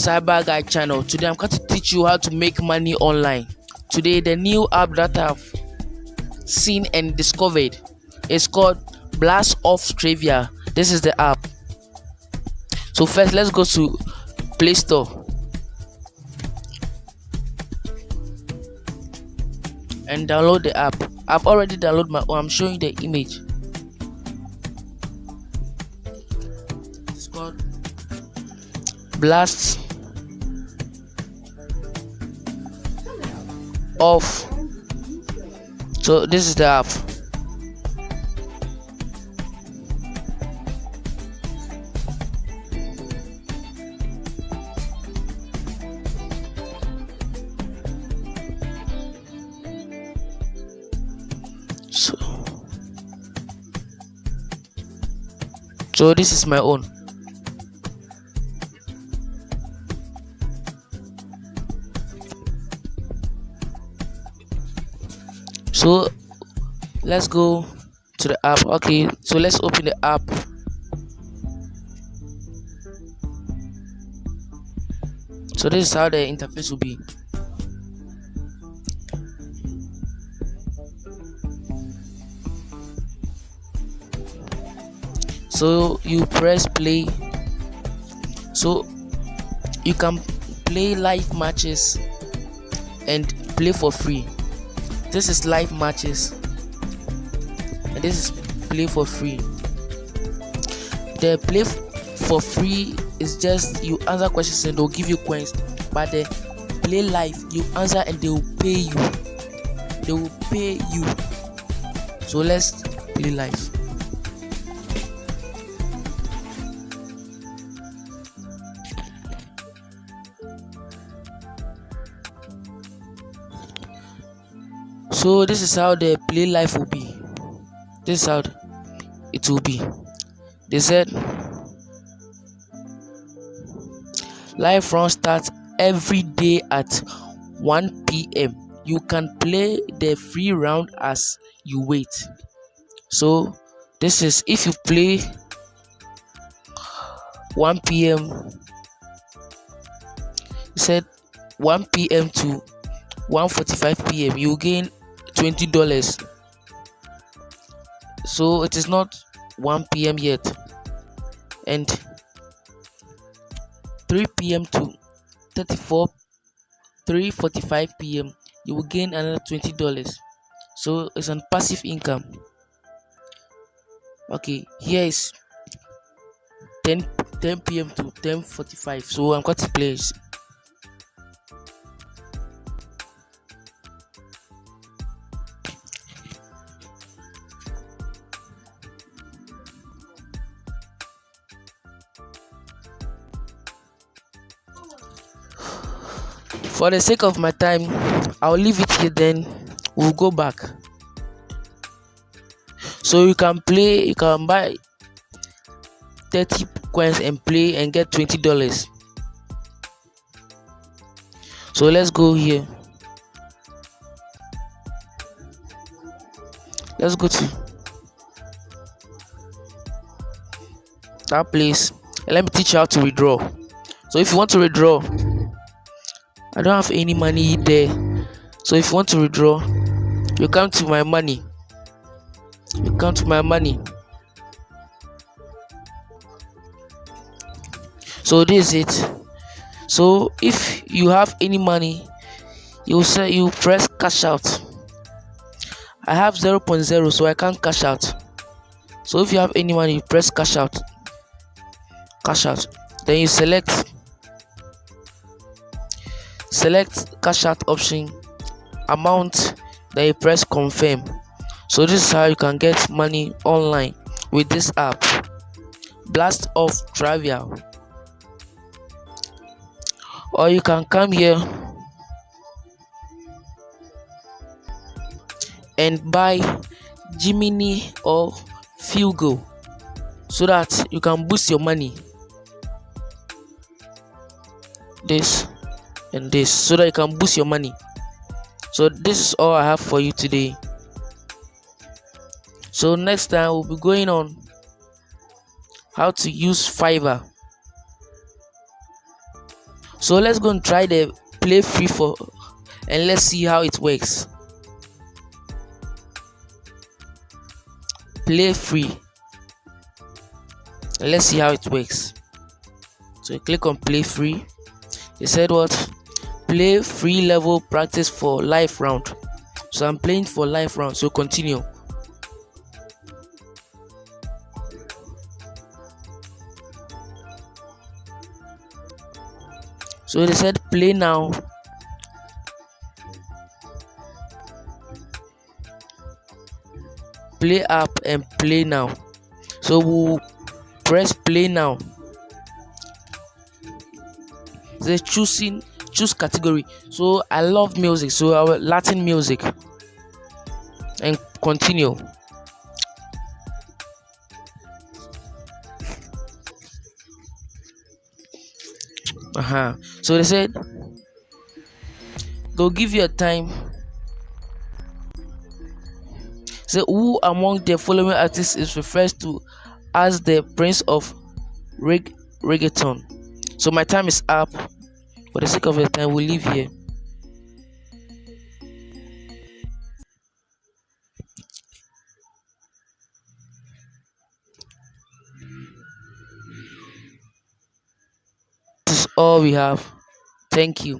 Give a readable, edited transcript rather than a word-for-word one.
Cyber Guy channel. Today I'm going to teach you how to make money online. Today the new app that I've seen and discovered is called Blast Off Trivia. This is the app. So first let's go to Play Store and download the app. I've already downloaded my own. I'm showing the image. It's called Blast Off. So this is the app. So this is my own. So let's go to the app. Okay, so let's open the app. So this is how the interface will be. So you press play. So you can play live matches and play for free. This is live matches and this is play for free. The play for free is just you answer questions and they'll give you coins, but the play live you answer and they will pay you. They will pay you. So let's play live. So this is how the play life will be. This is how it will be. They said live run starts every day at 1 p.m. You can play the free round as you wait. So this is if you play 1 p.m. It said 1 p.m. to 1:45 p.m. you gain $20. So it is not 1 p.m. yet, and 3 p.m. to 3:45 p.m. you will gain another $20. So it's on passive income. Okay, here is 10 p.m. to 10:45. So I'm going to play. For the sake of my time, I'll leave it here, then we'll go back. So you can play, you can buy 30 coins and play and get $20. So let's go here. Let's go to that place and let me teach you how to withdraw. So if you want to withdraw, I don't have any money there. So if you want to withdraw, you come to my money. You come to my money. So this is it. So if you have any money, you say you press cash out. I have 0.0, so I can't cash out. So if you have any money, you press cash out. Cash out. Then you select cash out option, amount, then you press confirm. So this is how you can get money online with this app, Blast Off Trivia. Or you can come here and buy Gemini or Fugo so that you can boost your money. This and this, so that you can boost your money. So this is all I have for you today. So next time we'll be going on how to use Fiverr. So let's go and try the play free for, and let's see how it works. Play free, and let's see how it works. So you click on play free. They said what? Play free level practice for live round. So I'm playing for live round, so continue. So they said play now. Play app and play now. So we'll press play now. They're choose category. So I love music, so our Latin music, and continue. So they said they'll give you a time. So who among the following artists is referred to as the prince of reggaeton? So my time is up. For the sake of the time, we'll leave here. This is all we have. Thank you.